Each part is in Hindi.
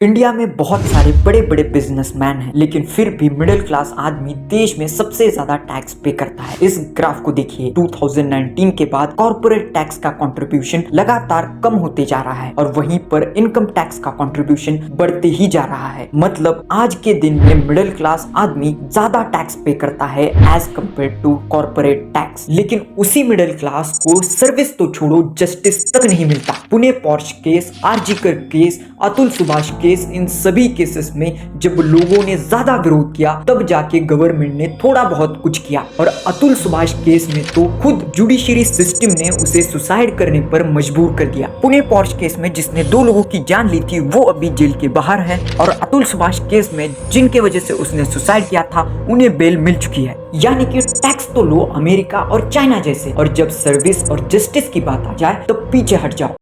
इंडिया में बहुत सारे बड़े बड़े बिजनेसमैन हैं, लेकिन फिर भी मिडिल क्लास आदमी देश में सबसे ज्यादा टैक्स पे करता है। इस ग्राफ को देखिए, 2019 के बाद कॉर्पोरेट टैक्स का कंट्रीब्यूशन लगातार कम होते जा रहा है और वहीं पर इनकम टैक्स का कंट्रीब्यूशन बढ़ते ही जा रहा है। मतलब आज के दिन में मिडिल क्लास आदमी ज्यादा टैक्स पे करता है as compare to corporate tax. लेकिन उसी मिडिल क्लास को सर्विस तो छोड़ो, जस्टिस तक नहीं मिलता। पुणे पॉर्श केस, आरजी कर केस, अतुल सुभाष केस, इन सभी केसेस में जब लोगों ने ज्यादा विरोध किया तब जाके गवर्नमेंट ने थोड़ा बहुत कुछ किया। और अतुल सुभाष केस में तो खुद जुडिशरी सिस्टम ने उसे सुसाइड करने पर मजबूर कर दिया। पुणे पॉर्श केस में जिसने 2 लोगों की जान ली थी वो अभी जेल के बाहर है, और अतुल सुभाष केस में जिनके वजह से उसने सुसाइड किया था उन्हें बेल मिल चुकी है। यानी कि टैक्स तो लो अमेरिका और चाइना जैसे, और जब सर्विस और जस्टिस की बात आ जाए तो पीछे हट जाओ।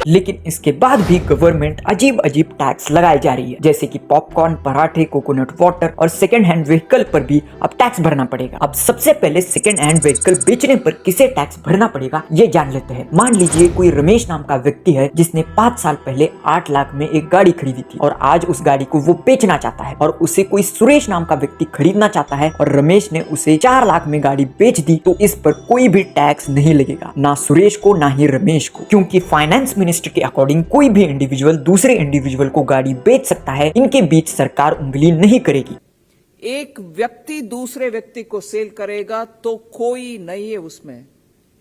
लेकिन इसके बाद भी गवर्नमेंट अजीब अजीब टैक्स लगाई जा रही है, जैसे कि पॉपकॉर्न, पराठे, कोकोनट वाटर और सेकंड हैंड व्हीकल पर भी अब टैक्स भरना पड़ेगा। अब सबसे पहले सेकंड हैंड व्हीकल बेचने पर किसे टैक्स भरना पड़ेगा ये जान लेते हैं। मान लीजिए कोई रमेश नाम का व्यक्ति है जिसने 5 साल पहले 8 लाख में एक गाड़ी खरीदी थी और आज उस गाड़ी को वो बेचना चाहता है, और उसे कोई सुरेश नाम का व्यक्ति खरीदना चाहता है और रमेश ने उसे 4 लाख में गाड़ी बेच दी, तो इस पर कोई भी टैक्स नहीं लगेगा, ना सुरेश को ना ही रमेश को, क्योंकि फाइनेंस मिनिस्टर के अकॉर्डिंग कोई भी इंडिविजुअल दूसरे इंडिविजुअल को गाड़ी बेच सकता है। इनके बीच सरकार उंगली नहीं करेगी। एक व्यक्ति दूसरे व्यक्ति को सेल करेगा तो कोई नहीं है उसमें।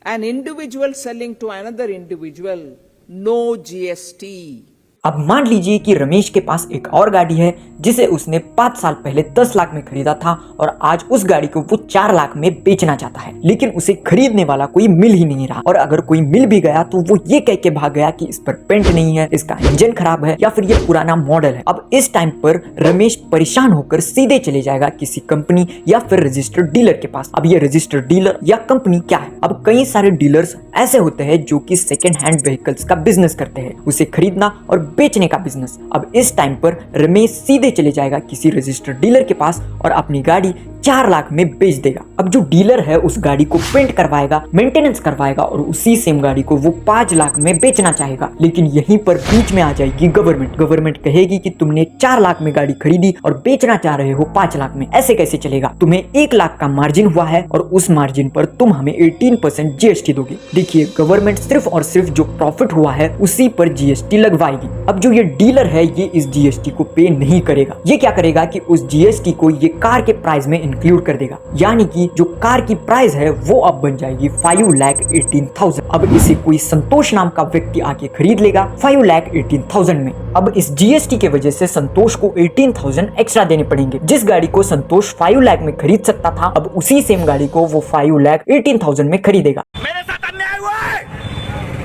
An individual selling to another individual, no GST. अब मान लीजिए कि रमेश के पास एक और गाड़ी है जिसे उसने 5 साल पहले 10 लाख में खरीदा था और आज उस गाड़ी को वो 4 लाख में बेचना चाहता है, लेकिन उसे खरीदने वाला कोई मिल ही नहीं रहा, और अगर कोई मिल भी गया तो वो ये कह के भाग गया कि इस पर पेंट नहीं है, इसका इंजन खराब है या फिर ये पुराना मॉडल है। अब इस टाइम पर रमेश परेशान होकर सीधे चले जाएगा किसी कंपनी या फिर रजिस्टर्ड डीलर के पास। अब ये रजिस्टर्ड डीलर या कंपनी क्या है? अब कई सारे डीलर्स ऐसे होते हैं जो कि सेकेंड हैंड व्हीकल्स का बिजनेस करते हैं, उसे खरीदना और बेचने का बिजनेस। अब इस टाइम पर रमेश सीधे चले जाएगा किसी रजिस्टर्ड डीलर के पास और अपनी गाड़ी 4 लाख में बेच देगा। अब जो डीलर है उस गाड़ी को पेंट करवाएगा, मेंटेनेंस करवाएगा और उसी सेम गाड़ी को वो 5 लाख में बेचना चाहेगा। लेकिन यहीं पर बीच में आ जाएगी गवर्नमेंट। गवर्नमेंट कहेगी कि तुमने 4 लाख में गाड़ी खरीदी और बेचना चाह रहे हो 5 लाख में, ऐसे कैसे चलेगा? तुम्हें 1 लाख का मार्जिन हुआ है और उस मार्जिन पर तुम हमें 18% जीएसटी दोगे। देखिए, गवर्नमेंट सिर्फ और सिर्फ जो प्रॉफिट हुआ है उसी पर जीएसटी लगवाएगी। अब जो ये डीलर है ये इस जीएसटी को पे नहीं करेगा। ये क्या करेगा कि उस जीएसटी को ये कार के प्राइस में इंक्लूड कर देगा, यानी कि जो कार की प्राइस है वो अब बन जाएगी 5,18,000। अब इसे कोई संतोष नाम का व्यक्ति आके खरीद लेगा 5,18,000 में। अब इस जीएसटी के वजह से संतोष को 18,000 एक्स्ट्रा देने पड़ेंगे। जिस गाड़ी को संतोष 5 लाख में खरीद सकता था, अब उसी सेम गाड़ी को वो 5,18,000 में खरीदेगा। मेरे साथ अन्याय हुआ है,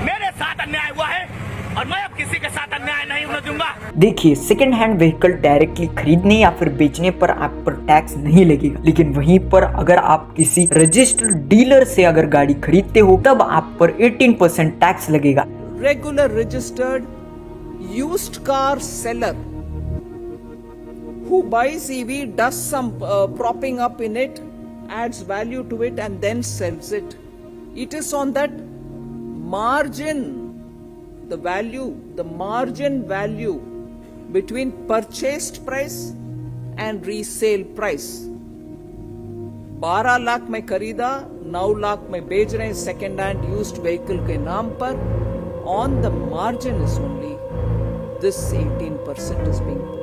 मेरे साथ अन्याय हुआ है और मैं अब किसी के साथ अन्याय नहीं होने दूंगा। देखिए, सेकंड हैंड व्हीकल डायरेक्टली खरीदने या फिर बेचने पर आप पर टैक्स नहीं लगेगा, लेकिन वहीं पर अगर आप किसी रजिस्टर्ड डीलर से अगर गाड़ी खरीदते हो तब आप पर 18% टैक्स लगेगा। Regular registered used car seller who buys EV does some propping up in it, adds value to it and then sells it. It is on that margin, the value, the margin value between purchased price and resale price. 12 lakh में खरीदा, 9 लाख में बेच रहे हैं सेकेंड हैंड यूज्ड व्हीकल के नाम पर। On the margin is only this 18% is being paid.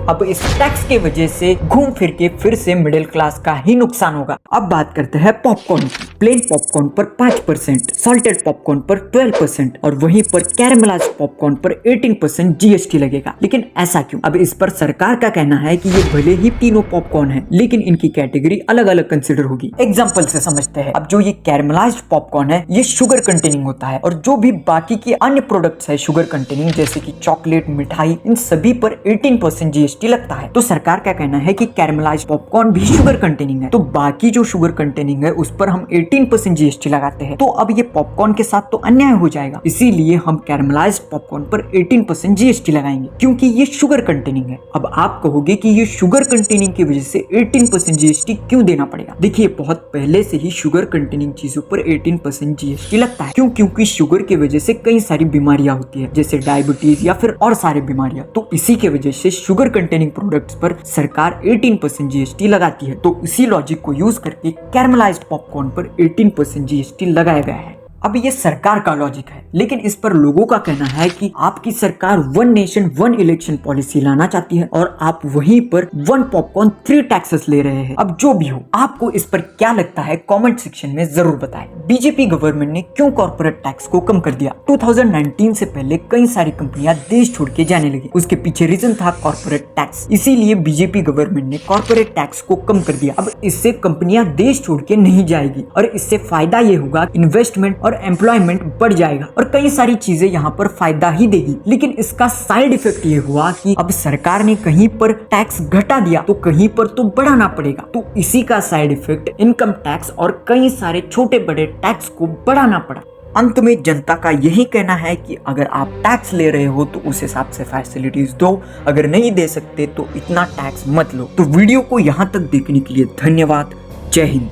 अब इस टैक्स के वजह से घूम फिर के फिर से मिडिल क्लास का ही नुकसान होगा। अब बात करते हैं पॉपकॉर्न की। प्लेन पॉपकॉर्न पर 5%, सॉल्टेड पॉपकॉर्न पर 12% और वहीं पर कैरेमलाइज्ड पॉपकॉर्न पर 18% जीएसटी लगेगा। लेकिन ऐसा क्यों? अब इस पर सरकार का कहना है कि ये भले ही तीनों पॉपकॉर्न है लेकिन इनकी कैटेगरी अलग अलग कंसिडर होगी। एग्जाम्पल से समझते हैं। अब जो ये कैरेमलाइज्ड पॉपकॉर्न है ये शुगर कंटेनिंग होता है, और जो भी बाकी की अन्य प्रोडक्ट्स है शुगर कंटेनिंग जैसे कि चॉकलेट, मिठाई, इन सभी पर 18% जीएसटी जीएसटी लगता है। तो सरकार का कहना है कि कैरमलाइज्ड पॉपकॉर्न भी शुगर कंटेनिंग है, तो बाकी जो शुगर कंटेनिंग है उस पर हम 18% जीएसटी लगाते हैं। तो अब ये पॉपकॉर्न के साथ तो अन्याय हो जाएगा, इसीलिए हम कैरमलाइज्ड पॉपकॉर्न पर 18% जीएसटी लगाएंगे, क्योंकि ये शुगर कंटेनिंग है। अब आप कहोगे कि ये शुगर कंटेनिंग की वजह से 18% जीएसटी क्यों देना पड़ेगा? देखिए, बहुत पहले से ही शुगर कंटेनिंग चीजों पर 18% जीएसटी लगता है। क्यों? क्योंकि शुगर की वजह से कई सारी बीमारियां होती है, जैसे डायबिटीज या फिर और सारे बीमारियां। तो इसी के वजह से शुगर कंटेनिंग प्रोडक्ट्स पर सरकार 18% जीएसटी लगाती है। तो इसी लॉजिक को यूज करके कैरमलाइज्ड पॉपकॉर्न पर 18% जीएसटी लगाया गया है। अब ये सरकार का लॉजिक है, लेकिन इस पर लोगों का कहना है कि आपकी सरकार 1 नेशन 1 इलेक्शन पॉलिसी लाना चाहती है और आप वहीं पर 1 पॉपकॉर्न 3 टैक्सेस ले रहे हैं। अब जो भी हो, आपको इस पर क्या लगता है कमेंट सेक्शन में जरूर बताएं। बीजेपी गवर्नमेंट ने क्यों कॉर्पोरेट टैक्स को कम कर दिया? 2019 से पहले कई सारी कंपनियां देश छोड़ के जाने लगी, उसके पीछे रीजन था कॉर्पोरेट टैक्स। इसीलिए बीजेपी गवर्नमेंट ने कॉर्पोरेट टैक्स को कम कर दिया। अब इससे कंपनियां देश छोड़ के नहीं जाएगी और इससे फायदा ये होगा, इन्वेस्टमेंट और एम्प्लॉयमेंट बढ़ जाएगा और कई सारी चीजें यहाँ पर फायदा ही देगी। लेकिन इसका साइड इफेक्ट ये हुआ कि अब सरकार ने कहीं पर टैक्स घटा दिया तो कहीं पर तो बढ़ाना पड़ेगा। तो इसी का साइड इफेक्ट इनकम टैक्स और कई सारे छोटे बड़े टैक्स को बढ़ाना पड़ा। अंत में जनता का यही कहना है कि अगर आप टैक्स ले रहे हो तो उस हिसाब से फैसिलिटीज दो, अगर नहीं दे सकते तो इतना टैक्स मत लो। तो वीडियो को यहाँ तक देखने के लिए धन्यवाद। जय हिंद।